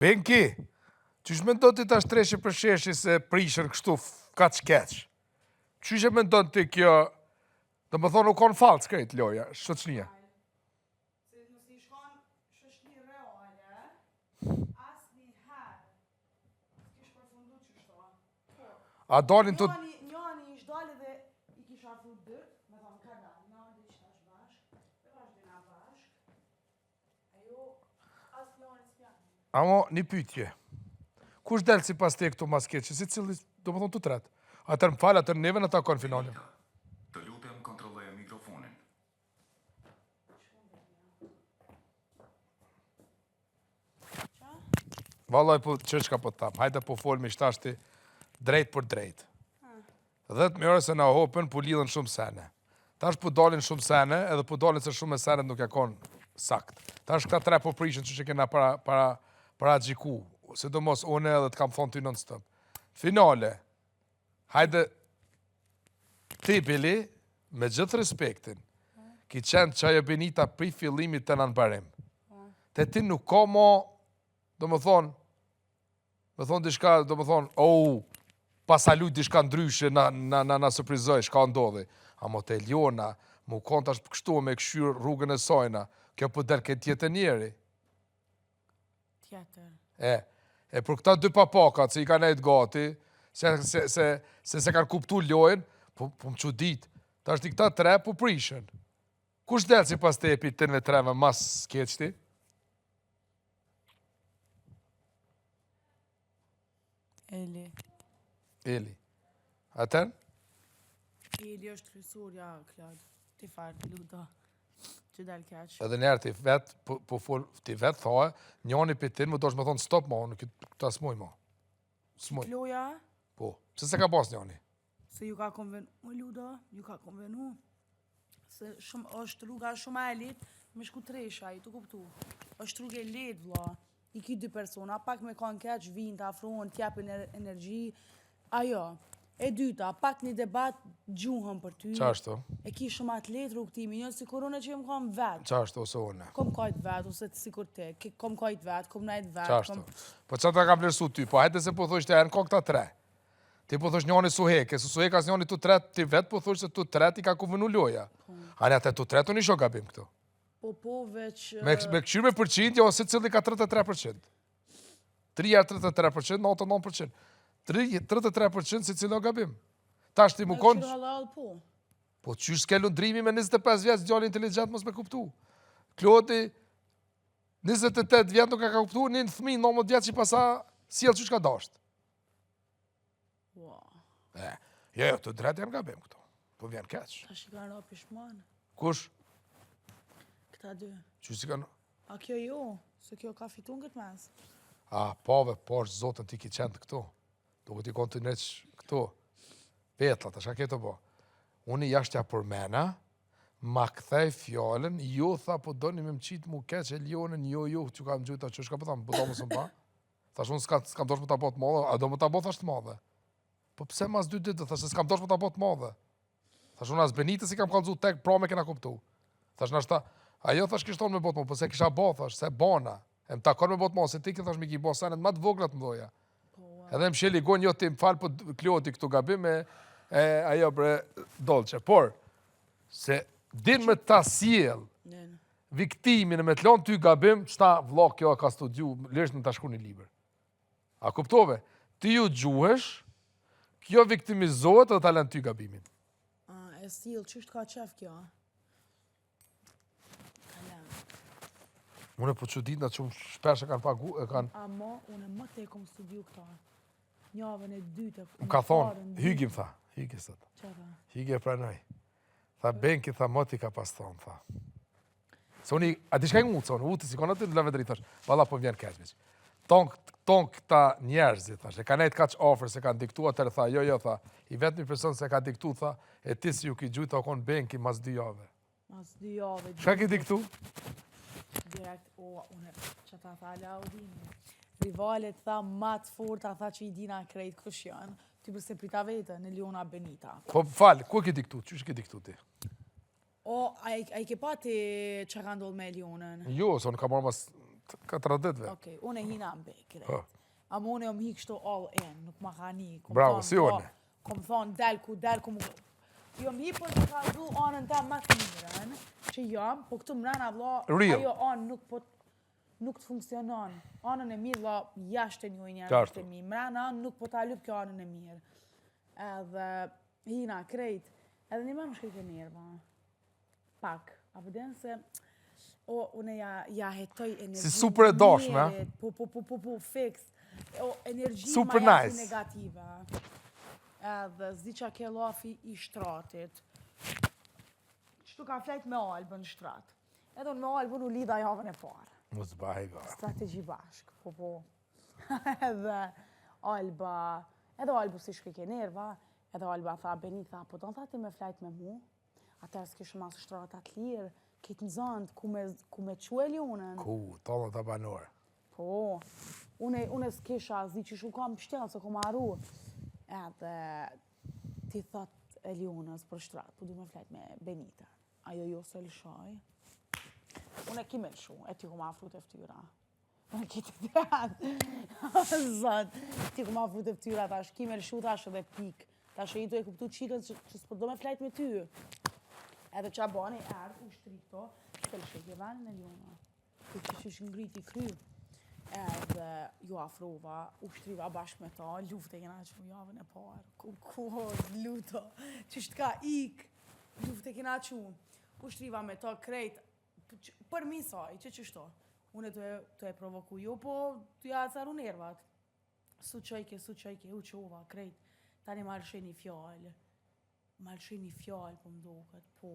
Benki, qysh me ndonë ti ta shtreshe për sheshi se prishën kështu ka të shkeq? Qysh e me ndonë ti kjo, do më thonë u konë falë s'krejt loja, shoqënia? Se nësi shkon shoqëni reale, as një herë, s'kish përfundu që shto. A dalin të... Njani ish dali dhe i kisha fut dët, me thonë ka dalina, dhe që tash bashk, dhe vazhdina bashk, ajo as njani s'pjani. Amo, një pytje. Kush delë si pas te këtu mas keqë, si cili, do më thonë të tretë? Atër më falë, atër neve në takon finalin. Të lutem kontrolloje mikrofonin. Valoj, po, qëshka po tam, hajde po folë me shtashti drejt për drejt. 10 orë se na hopën, po lidhen shumë sene. Tash po dalin shumë sene, edhe po dalin se shumë e senet nuk e konë sakt. Tash këta tre po prishën që kena para gjiku, se do mos une edhe të kam thonë ty non-stop. Finale, hajde, ti Bili, me gjithë respektin, ki qenë qajo Benita pri fillimit të nënbarim. Te ti nuk ka mo, do më thonë dishka, do më thonë, pasalujt dishka ndryshe na surprizoj, shka ndodhi. A mo te Eliona, mu kontash për kështu me këshyr rrugën e sajna, kjo për del këtë tjetë njeri. Tjetër. E për këta dy papakat, se i ka nejtë gati, se kanë kuptu lojnë, po më që ditë, ta është i këta tre po prishën. Kush delë si pas te epi të në treve mas keqti? Eli. Atën? Eli është krysurja, Klod. Ti farë, luta. Që delë keq. Edhe njerë ti vetë, ti vetë thoë, njani për ti më do shme thonë stop ma, në këta s'moj ma. S'moj. Kloja? Po. Pse se ka pas njani? Se ju ka konvenu, më luda, ju ka konvenu. Se është rruga shumë e litë, me shku tresha, i të kuptu. është rrugë e litë, vla. I ki dy persona, pak me kanë keq, vinë të afrohen, t'japin energji. Ajo. E dyta, pak një debat gjuhën për ty. Qashtu? E ki shumë atlet rrugtimi, jo si korone që jem kam vetë. Qashtu, ose une? Kom kajt vetë, ose të sikur te. Kom kajt vetë, kom najt vetë. Qashtu. Po që ta ka vlerësu ty, po hajte se po thosht e në ko këta tre. Ti po thosht njani Suheke, se Suheka as njani të tret, ti vetë po thosht se të tret i ka kuvënu loja. Ani atë të tretu një shok gabim këtu. Po, veç... Me këqyr me përqind, jo, se cili ka 33%. 33%, 99%. 33% si cilo gabim. Ta është ti mu konë... Po qysh s'ke lundrimi me 25 vjetë, djali inteligent mos me kuptu. Klodi, 28 vjetë nuk ka kuptu, një në thmi, 19 vjetë që pasa, sjellë qysh ka dasht. Jo, të drejt janë gabim këto. Po vjen keq. Ta shi ka ra pishmanë. Kush? Këta dy. Qysh si ka... A kjo jo, se kjo ka fitun këtë mes. Pove, po është zotën ti ki qenë këtu. Duke ti konë të neq këtu. Petla, të shake të bo. Unë i jashtja për mena, ma këthej fjallën, jo tha, po do një me më qitë mu keq e lionën, jo, që ka më gjujta që shka po thamë, po do më së mba. Thash unë s'kam dosh më ta bot madhe, a do më ta bot thasht madhe. Po pse mas 2 ditë, thash s'kam dosh më ta bot madhe. Thash unë as Benitës i kam kalzu tek, pra me kena kuptu. Thash nashta, ajo thash kishton me bot madhe, po se kisha bo, thash, se bona. E më takon me bot madhe, se ti ki thash mi ki bo sanet ma të voglat më doja. Edhe më sheli gon, jo ti më falë, po Kloti këtu gabim e ajo bre dolqe. Por, se din me ta siel, viktimin e me të lonë ty gabim, qëta vla kjo ka studiu, lërsh në të shku një liber. A kuptove? Ti ju gjuhesh, kjo viktimizohet dhe ta lën ty gabimin. E siel, qështë ka qef kjo? Unë e po që ditë në që shpesh e kanë pagu, e kanë... Amo, unë më te kom studiu këta. Njavën e dytë. Më ka thonë, hygim tha, hygi sot. Qëra? Hygi e pranoj. Tha, Benki, tha, moti ka pas thonë, tha. Se unë, a di shka i ngutë, se unë, uti, si konë aty në lëve dri, thash, valla po vjen keqmiq. Ton këta njerëzit, thash, e ka nejtë kaq ofër, se kanë diktu atër, tha, jo, tha, i vetë një person se ka diktu, tha, e ti si ju ki gjujtë, o konë Benki, mas 2 jave. Mas 2 jave. Shka ki diktu? Direkt, unë, që ta tha Laudini. Rivalet tha matë forta, tha që i dina krejt kush janë. Ty përse prita vete në Eliona Benita. Po falë, ku e ki diktu? Qysh ki diktu ti? A i ke pa ti që ka ndollë me Elionën? Jo, se unë ka marrë mas 4 ditëve. Okej, unë e hina mbe, Po. krejt. Ama unë jom hik kështu all in, nuk ma ka ni. Bravo, si unë. Kom thonë, del ku, jom hi për të kaldu anën ta ma të mirën, që jam, po këtu mrena vla, Real. ajo anë nuk të funksionon. Anën e mirë, vla, jashtë e njojnë janë Qartë. jashtë e mi. Mrena nuk po ta lyp kjo anën e mirë. Edhe hina, krejt, edhe një më shkejt e nerva. Pak, a pëden se, une ja hetoj energji. Si super e dashme, a? Po, fix. Energji Super ma jashtë nice. negative. Edhe zdi qa ke lafi i shtratit. Qëtu ka flejt me Albën shtrat. Edhe unë me Albën u lidha javën e parë. Mos bëj gara. Strategji bashk, po. Edhe Alba si shkoj ke nerva, edhe Alba tha, Beni tha, po do në tha ti me flejt me mu, atër s'kishë mas shtratat lirë, kitë në zëndë, ku me queli unën. Tonë të banorë. Po, une s'kisha zi që shu kam pështjelë, se kom arru. Edhe ti thot Elionës për shtrat, po du me flejt me Benita. Ajo jo se lëshoj. Une ki me lëshu, e ti kom afru të ftyra. Unë ki të dratë. Zot, ti kom afru të ftyra, tash ki me lëshu, tash edhe pik. Tash e i tu e kuptu qikën që s'po do me flejt me ty. Edhe qa bani erdh, u shtrikto, se lëshoj ke vanin e Eliona. Ti që shish ngriti kry. Edhe ju afrova, u shtriva bashkë me ta, lufte kena që javën e parë, luto, që shtë ka ik, lufte kena që u shtriva me ta krejt, për mi saj, që shto, unë të e provoku jo, po të ja caru nervat, su qajke, u qova, krejt, tani ma lësheni fjallë, po mdoket, po,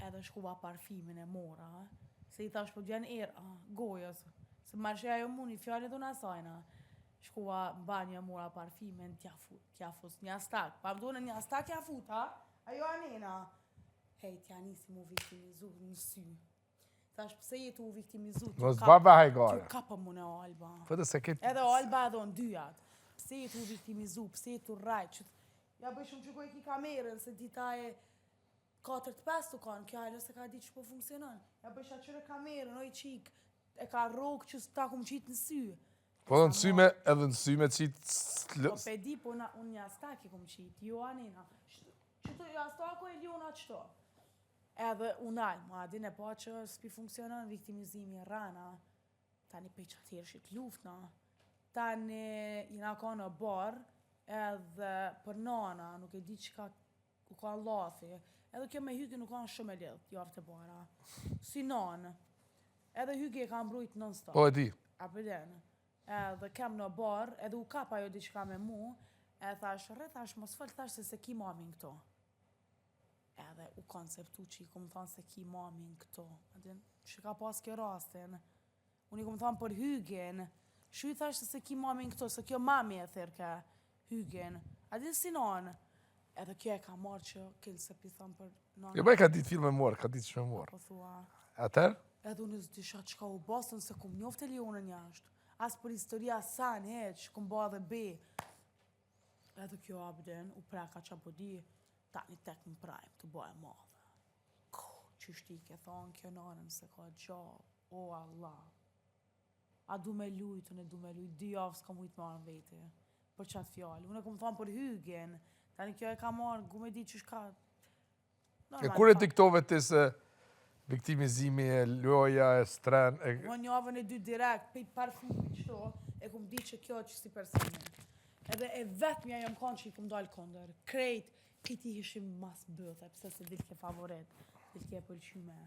edhe shkuva parfimin e mora, se i thash po djen gojës, se marrësheja jo muni fjallet unë asajna. Shkuva mbanja mora parfimen, tja fus një stak. Pa më done një stak tja futa, ajo anena. Hej, tja nisi mu viktimizu në sy. Thash, pëse jetu u viktimizu? Mos bëj gara. T'ju kapë mu në Alba. Fëtë se këtë... Edhe Alba edhe në dyjat. Pëse jetu u viktimizu, pëse jetu rajt. Ja bëj shumë që koj ki kamerën, se dita e 4-5 të kanë, kjo ajlo se ka di që po funksionon. Ja bëj shaqyre kamerën, oj qik, e ka rogë që ta kumë qitë në sy. Po edhe në sy me qitë... Po pedi, po unë një astaki kumë qitë, jo anina. Qëto, një astako e Liona qëto. Edhe unaj, ma adin e pa që s'pi funksionon viktimizimi rana. Tani pe që atërë shqit luftna. Tani jina ka në barë, edhe për nana, nuk e di që ka lafi. Edhe kjo me hyke nuk ka në shumë e lidhë, javë të bara. Si nanë. Edhe hyge e ka mbrujt non-stop. Po e di. A përden. Edhe kem në barë, edhe u kap ajo diçka me mu, edhe thash, thash, mos fëll, thash se ki mamin këto. Edhe u konceptu që i kom thonë se ki mamin këto. Adin, që ka pas kjo rastin. Unë i kom thonë për hygen, shu i thash se ki mamin këto, se kjo mami e thirë ke hygen. Adin si nanë. Edhe kjo e ka marrë që këllë se pi thonë për nanë. Jo bëj ka ditë film e morë, ka ditë shumë e morë. Po thua. Atër? Edhe unë s'disha qka u basën se kum njofte Elionën jashtë. As për historia san heq, kum ba dhe be. Edhe kjo abden, u preka qa po di, tani tek më prajmë të bëhe madhe. Që shti ke thonë kjo nanën se ka gjabë, o Allah. A du me lujtë, unë du me lujtë, 2 javë s'ka mujtë marrë vete. Për qatë fjallë. Unë e kom thonë për hygen, tani kjo e ka marrë, gu me di që shka... E kur e diktove ti se viktimizimi e loja, e stren... Unë javën e 2 direkt, pej parfumi qëto, e kum di që kjo që si personi. Edhe e vetëmja jam kanë që i kum dalë kondër. Krejt, këti ishim mas bëthe, pëse se dilke favorit, dilke e pëlqyme.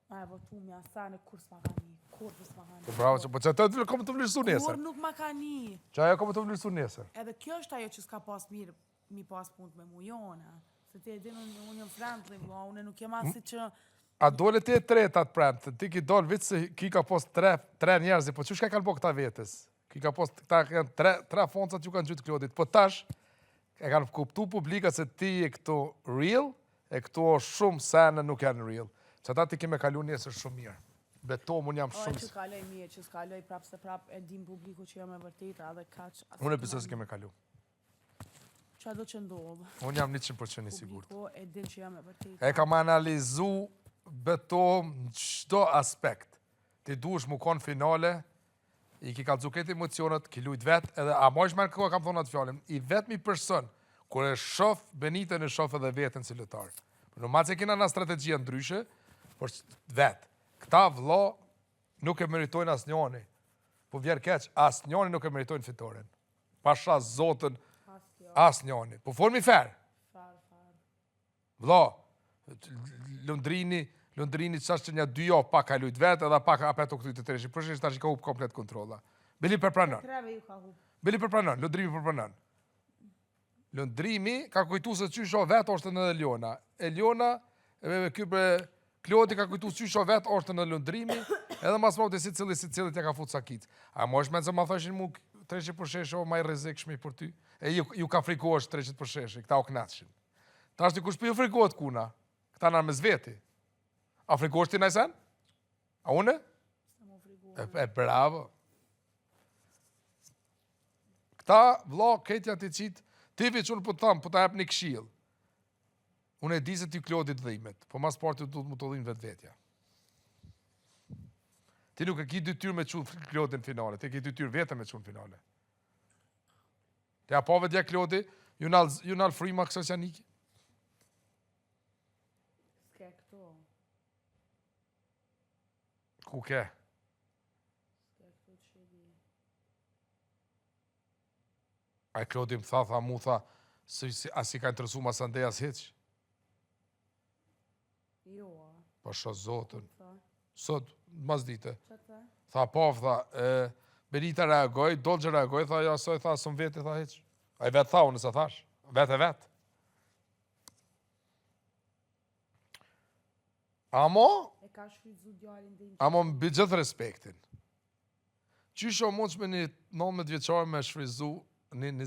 Ma e votu mja sa në kur s'ma ka një, kur s'ma ka një. Bravo, po që atë kom të vlerësu nesër. Kur nuk ma ka një. Që ajo kom të vlerësu nesër. Edhe kjo është ajo që s'ka pas mirë, mi pas punt me mujona. Se ti e din, unë jam friendly, unë nuk jem asi që... A dole ti e tretë atë premë, ti ki dollë vitë se ki ka pos 3 njerëzi, po që shka kanë bo këta vetës? Ki ka pos, këta kanë 3 foncat që kanë gjytë Klodit, po tash, e kanë kuptu publika se ti e këto real, e këto shumë sene nuk janë real. Që ata ti kime kalu njësër shumë mirë. Betom, unë jam shumë... O, që kaloj mirë, që s'kaloj prapë se prapë, e dim publiku që jam e vërteta, edhe kaq... Unë e pësë se kime kalu. Qa do që ndodhë? Unë jam 100% i sigurt. Publiku e din që jam e vërteta. E kam analizu betom në qdo aspekt. ti duhesh mu konë finale, i ki kalzu këtë emocionet, ki lujt vetë, edhe a ma ishme në koha kam thonë atë fjallin, i vetëmi person, kur e shof Benitën e shof edhe vetën si lojtar. Në matë se kina nga strategjia ndryshe, por vetë. Këta vlla nuk e meritojnë as njani. Po vjerë keq, as njani nuk e meritojnë fitoren. Pasha zotën, as njani. Po formi fair. Vlla, Londrini qash që një 2 javë pak ka lujt vetë, edhe pak apet o këtu të tëreshë. Përshë tash i ka hup komplet kontrola. Bili përpranon. Bili përpranon, Londrimi përpranon. Londrimi ka kujtu se qysho vetë është në Eliona. Eliona, ky për Klodi ka kujtu se qysho vetë është në Londrimi, edhe mas mauti si cili t'ja ka fut sakit. A mo është me nëse ma thëshin mu 300% o ma i rezikshmi për ty? E ju ka frikosh 300%, këta o knatëshin. Ta është i kush për ju frikohet kuna, këta në me zveti. A frikosh ti najsen? A une? Bravo. Këta, vla, ketja ti qitë, ti veç unë po të thamë, po të hep një këshil. Unë e di se ti Klodit dhimet, po mas partë du të mu të dhimë vetë vetja. Ti nuk e ki dytyr me qunë Klodin finale, ti e ki dytyr vete me qunë finale. Ti a pove dja Klodi, ju nalë frima kësës janiki? S'ke këto. Ku ke? S'ke këto që di. A i Klodi më tha mu tha, as i ka interesu ma Sandeja s'heq? Jo, Pasha zotën. tha. Sot, mas dite. Që tha? Tha pov, tha, Benita reagoj, Dolgje reagoj, tha, ja, soj, tha, sëm veti, tha, heq. A i vetë tha, unë se thash. Vetë. Amo, E ka shfrytzu djalin dhe amo mbi gjithë respektin. Qysho mund që me një 19 vjeqarë me shfryzu një